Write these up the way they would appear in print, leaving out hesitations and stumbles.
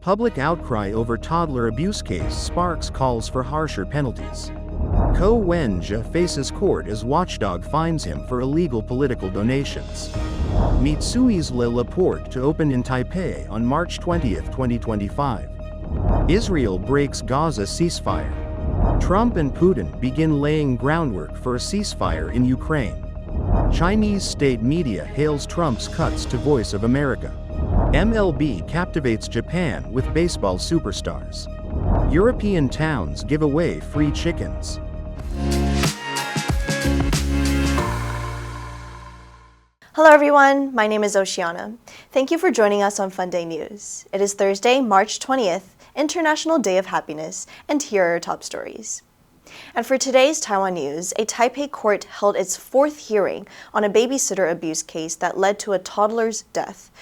Public outcry over toddler abuse case sparks calls for harsher penalties. Wen-je faces court as Watchdog fines him for illegal political donations. Mitsui's LaLaport to open in Taipei on March 20, 2025. Israel breaks Gaza ceasefire. Trump and Putin begin laying groundwork for a ceasefire in Ukraine. Chinese state media hails Trump's cuts to Voice of America. MLB captivates Japan with baseball superstars. European towns give away free chickens. Hello everyone, my name is Oceana. Thank you for joining us on Funday News. It is Thursday, March 20th, International Day of Happiness, and here are our top stories. And for today's Taiwan news, a Taipei court held its fourth hearing on a babysitter abuse case that led to a toddler's death.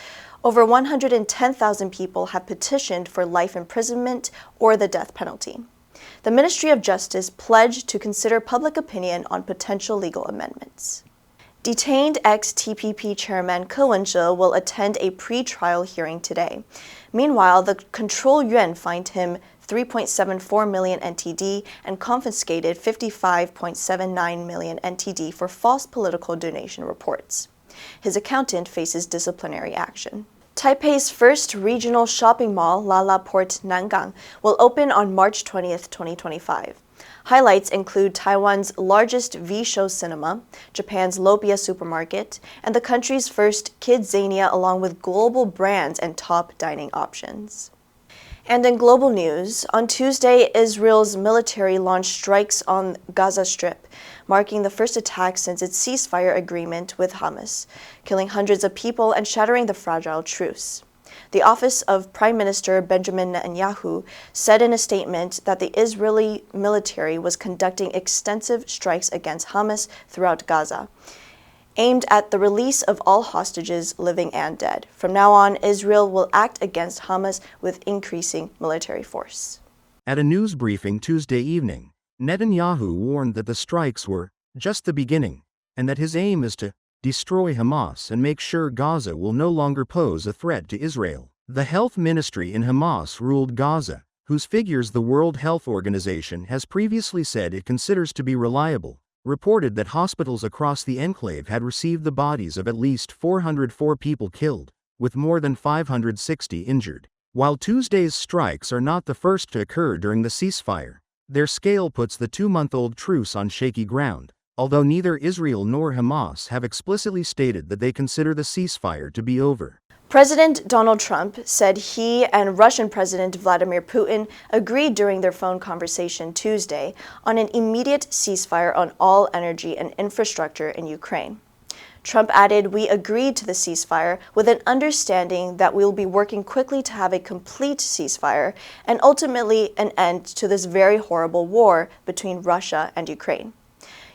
Over 110,000 people have petitioned for life imprisonment or the death penalty. The Ministry of Justice pledged to consider public opinion on potential legal amendments. Detained ex-TPP chairman Wen-je will attend a pre-trial hearing today. Meanwhile, the control yuan fined him 3.74 million NTD and confiscated 55.79 million NTD for false political donation reports. His accountant faces disciplinary action. Taipei's first regional shopping mall, LaLaport Nangang, will open on March 20th, 2025. Highlights include Taiwan's largest V-Show cinema, Japan's Lopia supermarket, and the country's first Kidzania, along with global brands and top dining options. And in global news, on Tuesday, Israel's military launched strikes on Gaza Strip, marking the first attack since its ceasefire agreement with Hamas, killing hundreds of people and shattering the fragile truce. The office of Prime Minister Benjamin Netanyahu said in a statement that the Israeli military was conducting extensive strikes against Hamas throughout Gaza, aimed at the release of all hostages, living and dead. From now on, Israel will act against Hamas with increasing military force. At a news briefing Tuesday evening, Netanyahu warned that the strikes were just the beginning, and that his aim is to destroy Hamas and make sure Gaza will no longer pose a threat to Israel. The health ministry in Hamas-ruled Gaza, whose figures the World Health Organization has previously said it considers to be reliable, reported that hospitals across the enclave had received the bodies of at least 404 people killed, with more than 560 injured. While Tuesday's strikes are not the first to occur during the ceasefire, their scale puts the two-month-old truce on shaky ground, although neither Israel nor Hamas have explicitly stated that they consider the ceasefire to be over. President Donald Trump said he and Russian President Vladimir Putin agreed during their phone conversation Tuesday on an immediate ceasefire on all energy and infrastructure in Ukraine. Trump added, "We agreed to the ceasefire with an understanding that we will be working quickly to have a complete ceasefire and ultimately an end to this very horrible war between Russia and Ukraine."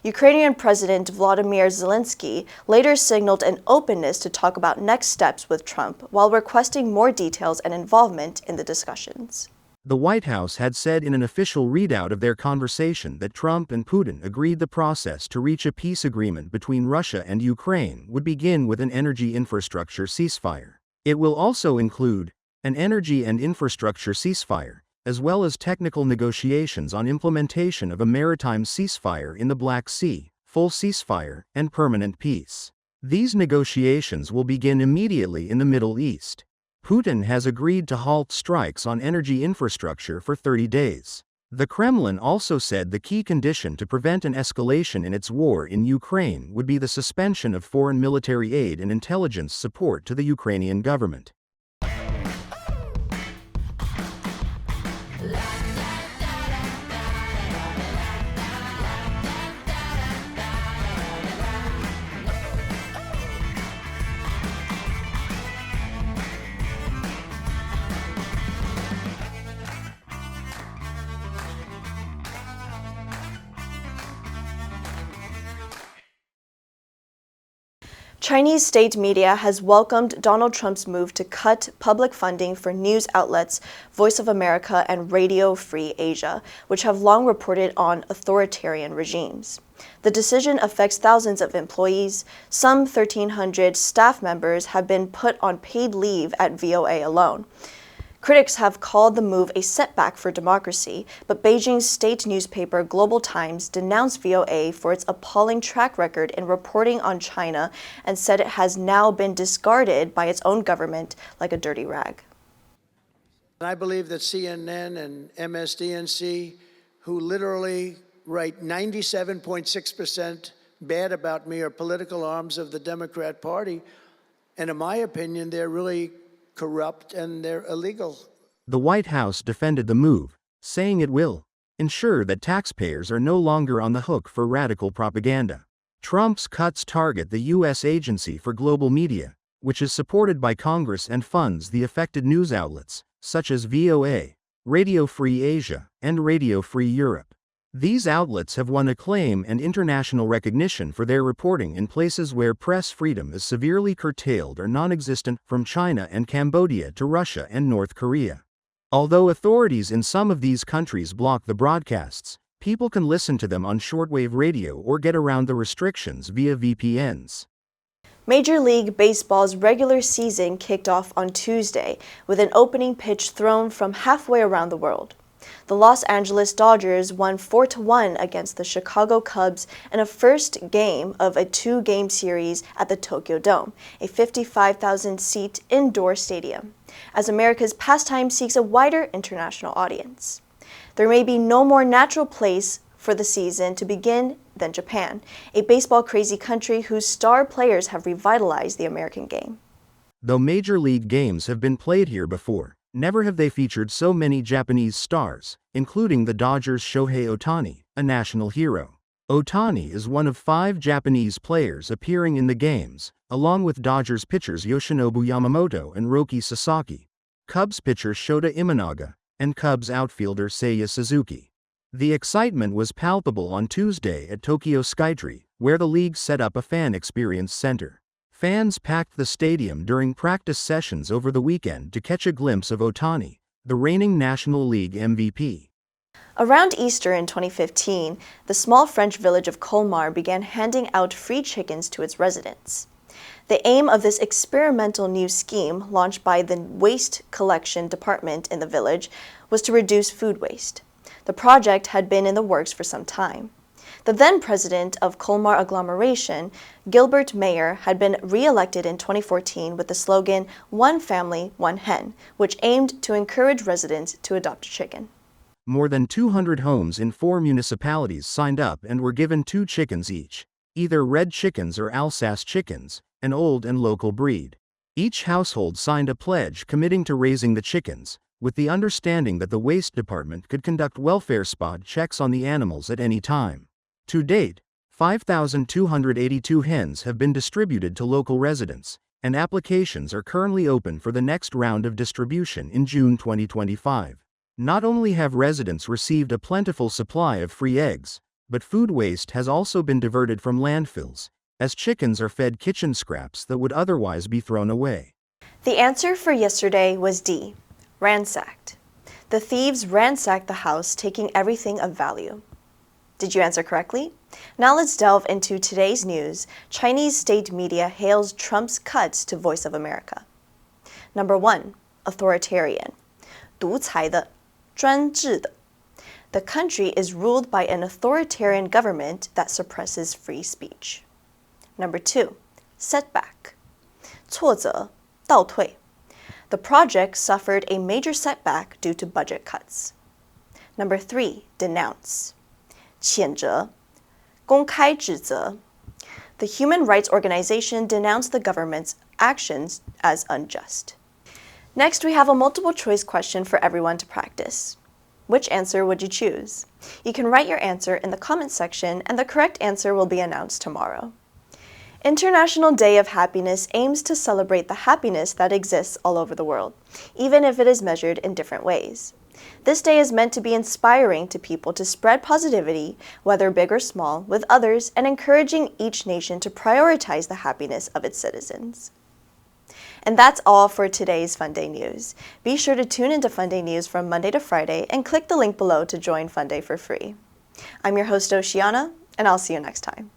Ukrainian President Volodymyr Zelensky later signaled an openness to talk about next steps with Trump while requesting more details and involvement in the discussions. The White House had said in an official readout of their conversation that Trump and Putin agreed the process to reach a peace agreement between Russia and Ukraine would begin with an energy infrastructure ceasefire. It will also include an energy and infrastructure ceasefire, as well as technical negotiations on implementation of a maritime ceasefire in the Black Sea, full ceasefire, and permanent peace. These negotiations will begin immediately in the Middle East. Putin has agreed to halt strikes on energy infrastructure for 30 days. The Kremlin also said the key condition to prevent an escalation in its war in Ukraine would be the suspension of foreign military aid and intelligence support to the Ukrainian government. Chinese state media has welcomed Donald Trump's move to cut public funding for news outlets Voice of America and Radio Free Asia, which have long reported on authoritarian regimes. The decision affects thousands of employees. Some 1,300 staff members have been put on paid leave at VOA alone. Critics have called the move a setback for democracy, but Beijing's state newspaper Global Times denounced VOA for its appalling track record in reporting on China and said it has now been discarded by its own government like a dirty rag. I believe that CNN and MSDNC, who literally write 97.6% bad about me, are political arms of the Democrat Party. And in my opinion, they're really corrupt and they're illegal. The White House defended the move, saying it will ensure that taxpayers are no longer on the hook for radical propaganda. Trump's cuts target the U.S. Agency for Global Media, which is supported by Congress and funds the affected news outlets, such as VOA, Radio Free Asia, and Radio Free Europe. These outlets have won acclaim and international recognition for their reporting in places where press freedom is severely curtailed or non-existent, from China and Cambodia to Russia and North Korea. Although authorities in some of these countries block the broadcasts, people can listen to them on shortwave radio or get around the restrictions via VPNs. Major League Baseball's regular season kicked off on Tuesday with an opening pitch thrown from halfway around the world. The Los Angeles Dodgers won 4-1 against the Chicago Cubs in a first game of a two-game series at the Tokyo Dome, a 55,000-seat indoor stadium, as America's pastime seeks a wider international audience. There may be no more natural place for the season to begin than Japan, a baseball-crazy country whose star players have revitalized the American game. Though major league games have been played here before, never have they featured so many Japanese stars, including the Dodgers' Shohei Ohtani, a national hero. Ohtani is one of 5 Japanese players appearing in the games, along with Dodgers pitchers Yoshinobu Yamamoto and Roki Sasaki, Cubs pitcher Shota Imanaga, and Cubs outfielder Seiya Suzuki. The excitement was palpable on Tuesday at Tokyo Skytree, where the league set up a fan experience center. Fans packed the stadium during practice sessions over the weekend to catch a glimpse of Ohtani, the reigning National League MVP. Around Easter in 2015, the small French village of Colmar began handing out free chickens to its residents. The aim of this experimental new scheme, launched by the Waste Collection Department in the village, was to reduce food waste. The project had been in the works for some time. The then president of Colmar agglomeration, Gilbert Mayer, had been re-elected in 2014 with the slogan, "One Family, One Hen," which aimed to encourage residents to adopt a chicken. More than 200 homes in 4 municipalities signed up and were given 2 chickens each, either red chickens or Alsace chickens, an old and local breed. Each household signed a pledge committing to raising the chickens, with the understanding that the waste department could conduct welfare spot checks on the animals at any time. To date, 5,282 hens have been distributed to local residents, and applications are currently open for the next round of distribution in June 2025. Not only have residents received a plentiful supply of free eggs, but food waste has also been diverted from landfills, as chickens are fed kitchen scraps that would otherwise be thrown away. The answer for yesterday was D, ransacked. The thieves ransacked the house, taking everything of value. Did you answer correctly? Now let's delve into today's news. Chinese state media hails Trump's cuts to Voice of America. Number 1, authoritarian. 独裁的,专制的. The country is ruled by an authoritarian government that suppresses free speech. Number 2, setback. 挫折,倒退. The project suffered a major setback due to budget cuts. Number 3, denounce. 谴责,公开指责. The human rights organization denounced the government's actions as unjust. Next, we have a multiple choice question for everyone to practice. Which answer would you choose? You can write your answer in the comments section, and the correct answer will be announced tomorrow. International Day of Happiness aims to celebrate the happiness that exists all over the world, even if it is measured in different ways. This day is meant to be inspiring to people to spread positivity, whether big or small, with others, and encouraging each nation to prioritize the happiness of its citizens. And that's all for today's Funday News. Be sure to tune into Funday News from Monday to Friday and click the link below to join Funday for free. I'm your host, Oceana, and I'll see you next time.